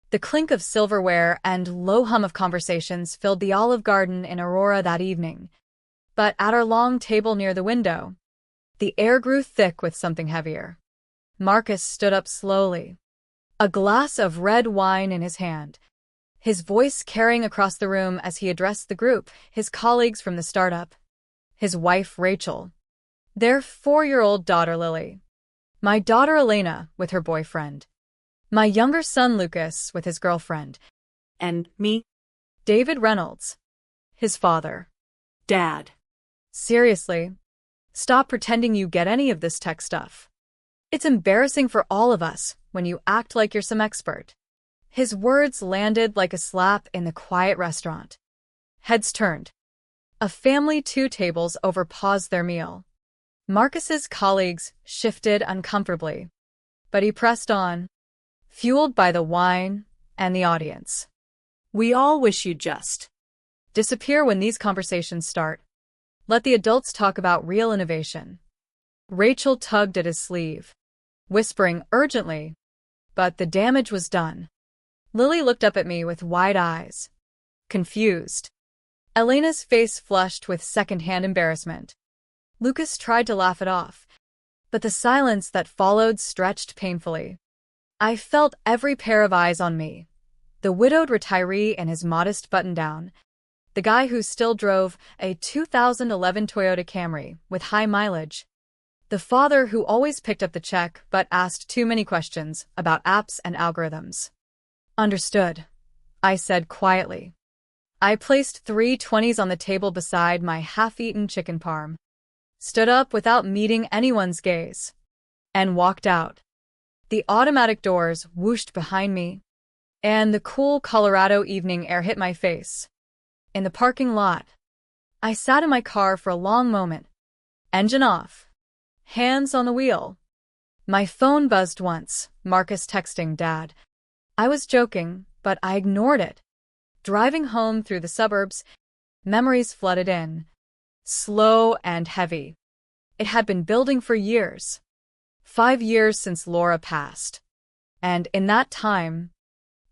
The clink of silverware and low hum of conversations filled the Olive Garden in Aurora that evening. But at our long table near the window, the air grew thick with something heavier. Marcus stood up slowly, a glass of red wine in his hand, his voice carrying across the room as he addressed the group, his colleagues from the startup, his wife Rachel, their 4-year-old daughter Lily, my daughter Elena with her boyfriend, my younger son Lucas with his girlfriend, and me, David Reynolds, his father. Dad. Seriously, stop pretending you get any of this tech stuff. It's embarrassing for all of us when you act like you're some expert. His words landed like a slap in the quiet restaurant. Heads turned. A family 2 tables over paused their meal. Marcus's colleagues shifted uncomfortably, but he pressed on, fueled by the wine and the audience. We all wish you'd just disappear when these conversations start. Let the adults talk about real innovation. Rachel tugged at his sleeve, whispering urgently, but the damage was done. Lily looked up at me with wide eyes, confused. Elena's face flushed with secondhand embarrassment. Lucas tried to laugh it off, but the silence that followed stretched painfully. I felt every pair of eyes on me. The widowed retiree in his modest button-down, the guy who still drove a 2011 Toyota Camry with high mileage, the father who always picked up the check but asked too many questions about apps and algorithms. Understood, I said quietly. I placed 3 20s on the table beside my half-eaten chicken parm, stood up without meeting anyone's gaze, and walked out. The automatic doors whooshed behind me, and the cool Colorado evening air hit my face. In the parking lot, I sat in my car for a long moment, engine off, hands on the wheel. My phone buzzed once, Marcus texting Dad. I was joking, but I ignored it. Driving home through the suburbs, memories flooded in, slow and heavy. It had been building for years. 5 years since Laura passed. And in that time,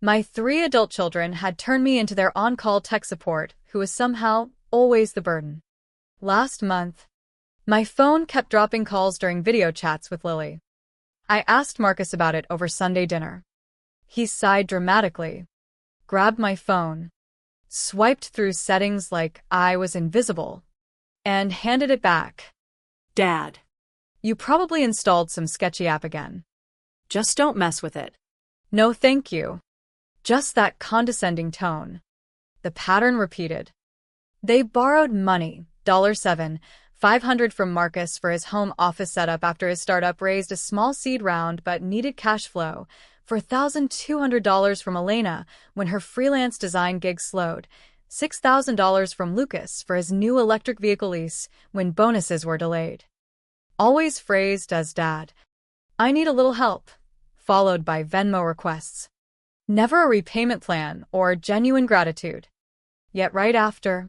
my 3 adult children had turned me into their on-call tech support, who was somehow always the burden. Last month, my phone kept dropping calls during video chats with Lily. I asked Marcus about it over Sunday dinner. He sighed dramatically, grabbed my phone, swiped through settings like I was invisible, and handed it back. Dad. You probably installed some sketchy app again. Just don't mess with it. No thank you. Just that condescending tone. The pattern repeated. They borrowed money, $7,500 from Marcus for his home office setup after his startup raised a small seed round but needed cash flow, for $1,200 from Elena when her freelance design gig slowed, $6,000 from Lucas for his new electric vehicle lease when bonuses were delayed. Always phrased as Dad. I need a little help, followed by Venmo requests. Never a repayment plan or genuine gratitude. Yet right after,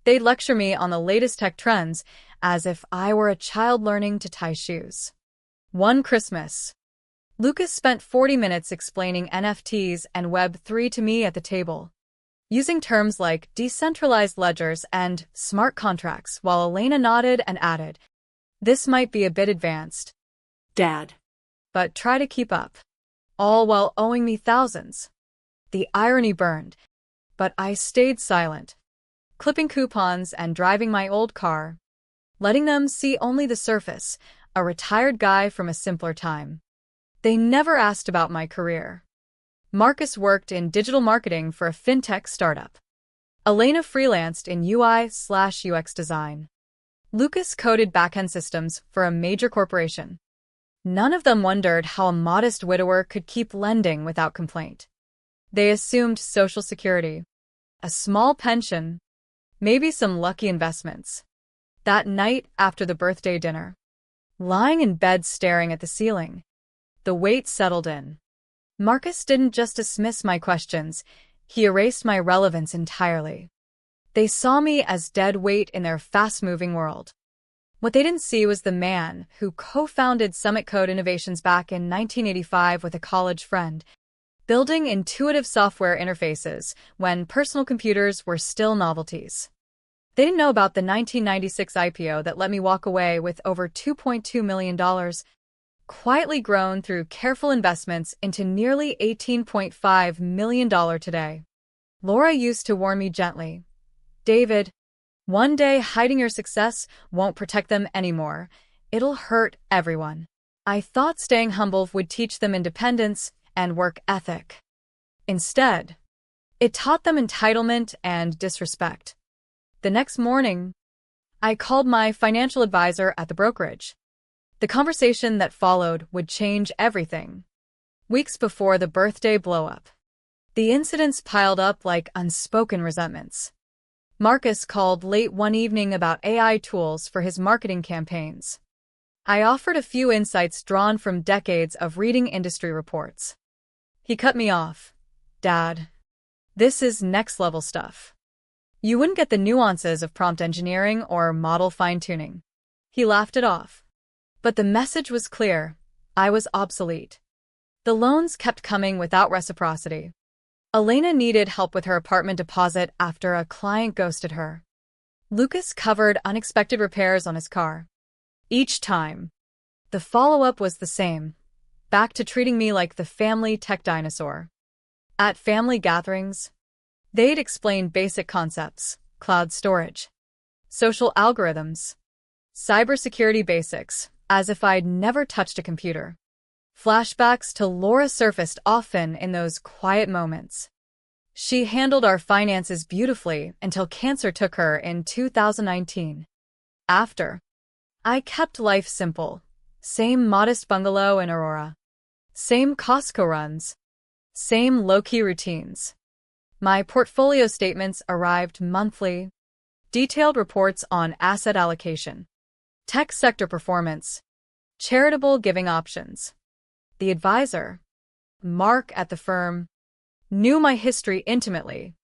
they'd lecture me on the latest tech trends as if I were a child learning to tie shoes. One Christmas, Lucas spent 40 minutes explaining NFTs and Web3 to me at the table, using terms like decentralized ledgers and smart contracts, while Elena nodded and added, "This might be a bit advanced, Dad, but try to keep up," all while owing me thousands. The irony burned, but I stayed silent, clipping coupons and driving my old car, letting them see only the surface, a retired guy from a simpler time. They never asked about my career. Marcus worked in digital marketing for a fintech startup. Elena freelanced in UI/UX design. Lucas coded backend systems for a major corporation. None of them wondered how a modest widower could keep lending without complaint. They assumed Social Security, a small pension, maybe some lucky investments. That night after the birthday dinner, lying in bed staring at the ceiling, the weight settled in. Marcus didn't just dismiss my questions, he erased my relevance entirely. They saw me as dead weight in their fast-moving world. What they didn't see was the man who co-founded Summit Code Innovations back in 1985 with a college friend, building intuitive software interfaces when personal computers were still novelties. They didn't know about the 1996 IPO that let me walk away with over $2.2 million, quietly grown through careful investments into nearly $18.5 million today. Laura used to warn me gently, "David, one day hiding your success won't protect them anymore. It'll hurt everyone." I thought staying humble would teach them independence and work ethic. Instead, it taught them entitlement and disrespect. The next morning, I called my financial advisor at the brokerage. The conversation that followed would change everything. Weeks before the birthday blow-up, the incidents piled up like unspoken resentments. Marcus called late one evening about AI tools for his marketing campaigns. I offered a few insights drawn from decades of reading industry reports. He cut me off. "Dad, this is next-level stuff. You wouldn't get the nuances of prompt engineering or model fine-tuning." He laughed it off. But the message was clear. I was obsolete. The loans kept coming without reciprocity. Elena needed help with her apartment deposit after a client ghosted her. Lucas covered unexpected repairs on his car. Each time, the follow-up was the same. Back to treating me like the family tech dinosaur. At family gatherings, they'd explain basic concepts: cloud storage, social algorithms, cybersecurity basics, as if I'd never touched a computer. Flashbacks to Laura surfaced often in those quiet moments. She handled our finances beautifully until cancer took her in 2019. After, I kept life simple. Same modest bungalow in Aurora. Same Costco runs. Same low-key routines. My portfolio statements arrived monthly. Detailed reports on asset allocation, tech sector performance, charitable giving options. The advisor, Mark at the firm, knew my history intimately.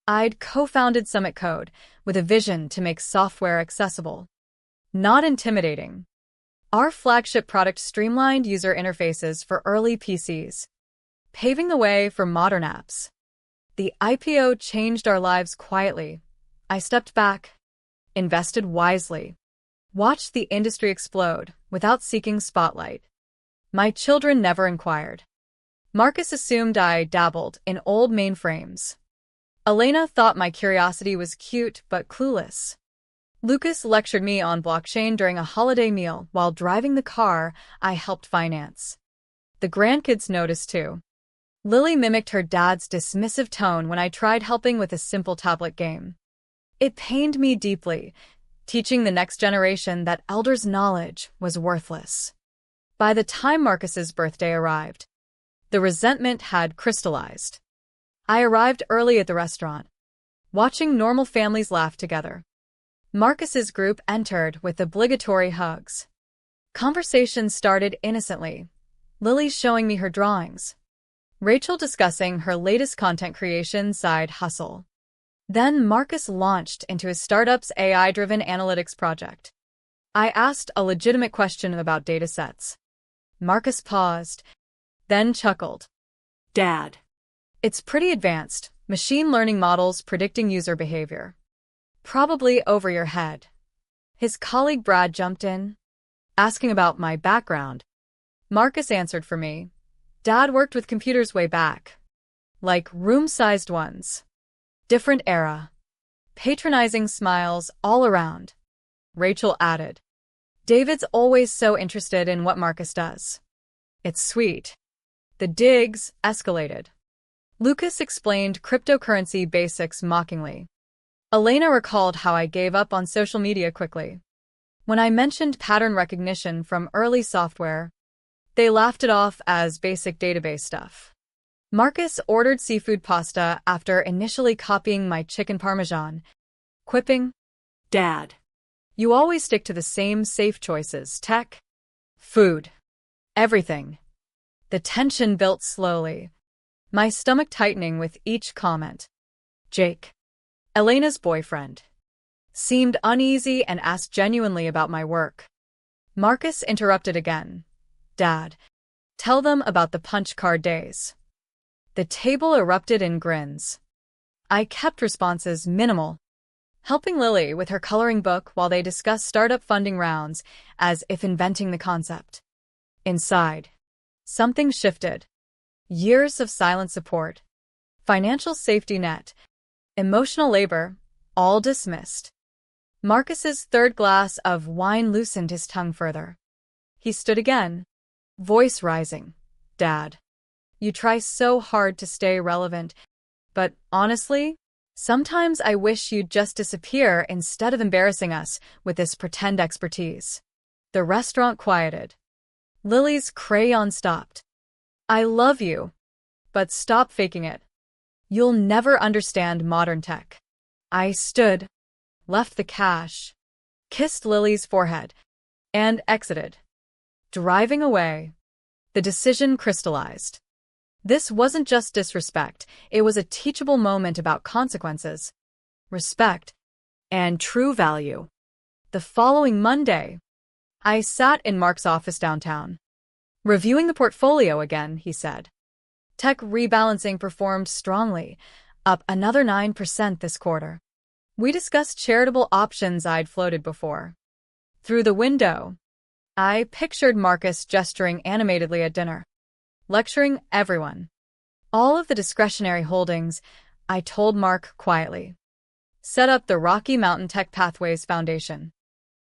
I'd co-founded Summit Code with a vision to make software accessible, not intimidating. Our flagship product streamlined user interfaces for early PCs, paving the way for modern apps. The IPO changed our lives quietly. I stepped back, invested wisely, watched the industry explode without seeking spotlight. My children never inquired. Marcus assumed I dabbled in old mainframes. Elena thought my curiosity was cute but clueless. Lucas lectured me on blockchain during a holiday meal while driving the car I helped finance. The grandkids noticed too. Lily mimicked her dad's dismissive tone when I tried helping with a simple tablet game. It pained me deeply, teaching the next generation that elders' knowledge was worthless. By the time Marcus's birthday arrived, the resentment had crystallized. I arrived early at the restaurant, watching normal families laugh together. Marcus's group entered with obligatory hugs. Conversations started innocently, Lily showing me her drawings, Rachel discussing her latest content creation side hustle. Then Marcus launched into his startup's AI-driven analytics project. I asked a legitimate question about datasets. Marcus paused, then chuckled. "Dad, "It's pretty advanced, machine learning models predicting user behavior. Probably over your head." His colleague Brad jumped in, asking about my background. Marcus answered for me. "Dad worked with computers way back. Like room-sized ones. Different era." Patronizing smiles all around. Rachel added, "David's always so interested in what Marcus does. It's sweet." The digs escalated. Lucas explained cryptocurrency basics mockingly. Elena recalled how I gave up on social media quickly. When I mentioned pattern recognition from early software, they laughed it off as basic database stuff. Marcus ordered seafood pasta after initially copying my chicken parmesan, quipping, "Dad, "You always stick to the same safe choices: tech, food, everything." The tension built slowly, my stomach tightening with each comment. Jake, Elena's boyfriend, seemed uneasy and asked genuinely about my work. Marcus interrupted again. "Dad, tell them about the punch card days." The table erupted in grins. I kept responses minimal, helping Lily with her coloring book while they discussed startup funding rounds as if inventing the concept. Inside, something shifted. Years of silent support, financial safety net, emotional labor, all dismissed. Marcus's third glass of wine loosened his tongue further. He stood again, voice rising. Dad, you try so hard to stay relevant, but honestly, sometimes I wish you'd just disappear instead of embarrassing us with this pretend expertise. The restaurant quieted. Lily's crayon stopped. I love you, but stop faking it. You'll never understand modern tech. I stood, left the cash, kissed Lily's forehead, and exited. Driving away, the decision crystallized. This wasn't just disrespect, it was a teachable moment about consequences, respect, and true value. The following Monday, I sat in Mark's office downtown. Reviewing the portfolio again, he said. Tech rebalancing performed strongly, up another 9% this quarter. We discussed charitable options I'd floated before. Through the window, I pictured Marcus gesturing animatedly at dinner, lecturing everyone. All of the discretionary holdings, I told Mark quietly. Set up the Rocky Mountain Tech Pathways Foundation.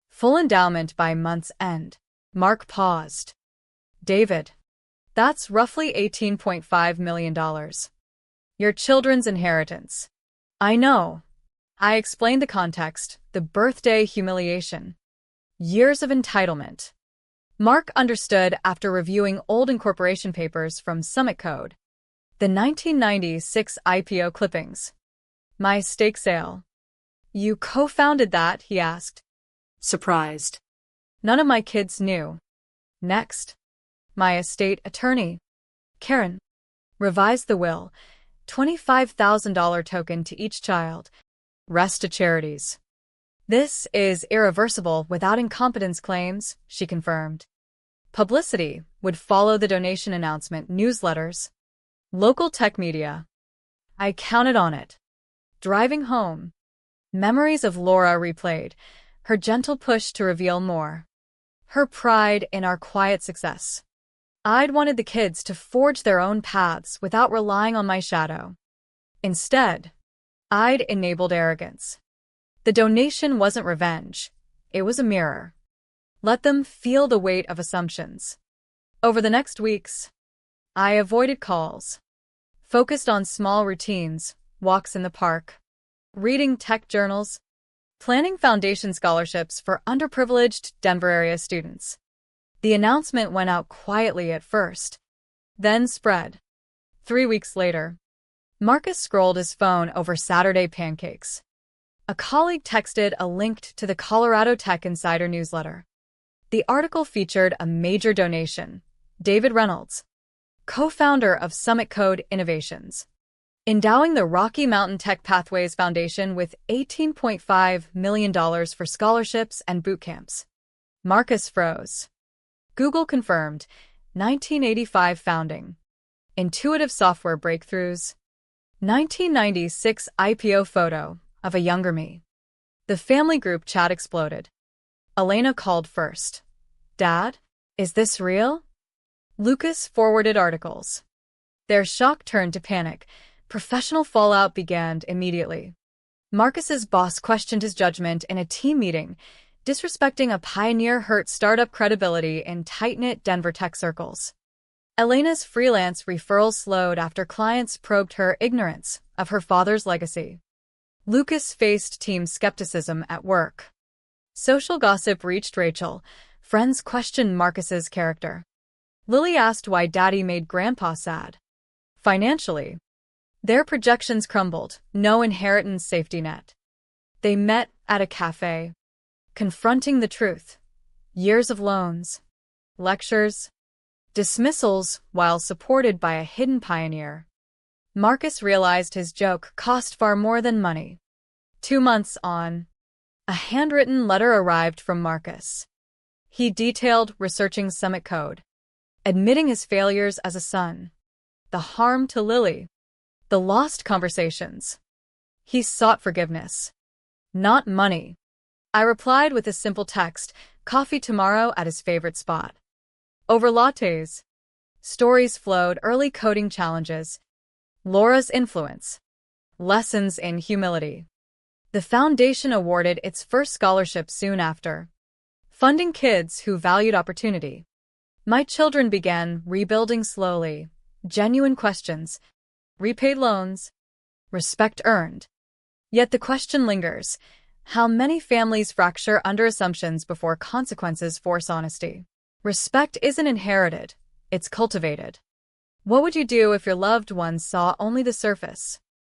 Full endowment by month's end. Mark paused. David, that's roughly $18.5 million. Your children's inheritance. I know. I explained the context, the birthday humiliation. Years of entitlement. Mark understood after reviewing old incorporation papers from Summit Code. The 1996 IPO clippings. My stake sale. You co-founded that, he asked. Surprised. None of my kids knew. Next. My estate attorney, Karen, revised the will, $25,000 token to each child, rest to charities. This is irreversible without incompetence claims, she confirmed. Publicity would follow the donation announcement, newsletters, local tech media. I counted on it. Driving home, memories of Laura replayed, her gentle push to reveal more. Her pride in our quiet success. I'd wanted the kids to forge their own paths without relying on my shadow. Instead, I'd enabled arrogance. The donation wasn't revenge. It was a mirror. Let them feel the weight of assumptions. Over the next weeks, I avoided calls, focused on small routines, walks in the park, reading tech journals, planning foundation scholarships for underprivileged Denver area students. The announcement went out quietly at first, then spread. 3 weeks later, Marcus scrolled his phone over Saturday pancakes. A colleague texted a link to the Colorado Tech Insider newsletter. The article featured a major donation, David Reynolds, co-founder of Summit Code Innovations, endowing the Rocky Mountain Tech Pathways Foundation with $18.5 million for scholarships and boot camps. Marcus froze. Google confirmed, 1985 founding. Intuitive software breakthroughs. 1996 IPO photo of a younger me. The family group chat exploded. Elena called first. Dad, is this real? Lucas forwarded articles. Their shock turned to panic. Professional fallout began immediately. Marcus's boss questioned his judgment in a team meeting. Disrespecting a pioneer hurt startup credibility in tight-knit Denver tech circles. Elena's freelance referrals slowed after clients probed her ignorance of her father's legacy. Lucas faced team skepticism at work. Social gossip reached Rachel. Friends questioned Marcus's character. Lily asked why Daddy made Grandpa sad. Financially, their projections crumbled, no inheritance safety net. They met at a cafe. Confronting the truth. Years of loans, lectures, dismissals while supported by a hidden pioneer. Marcus realized his joke cost far more than money. 2 months on, a handwritten letter arrived from Marcus. He detailed researching Summit Code, admitting his failures as a son. the harm to Lily. The lost conversations. He sought forgiveness, not money. I replied with a simple text, coffee tomorrow at his favorite spot. Over lattes. Stories flowed, early coding challenges. Laura's influence. Lessons in humility. The foundation awarded its first scholarship soon after. Funding kids who valued opportunity. My children began rebuilding slowly. Genuine questions. Repaid loans. Respect earned. Yet the question lingers. How many families fracture under assumptions before consequences force honesty? Respect isn't inherited, it's cultivated. What would you do if your loved ones saw only the surface?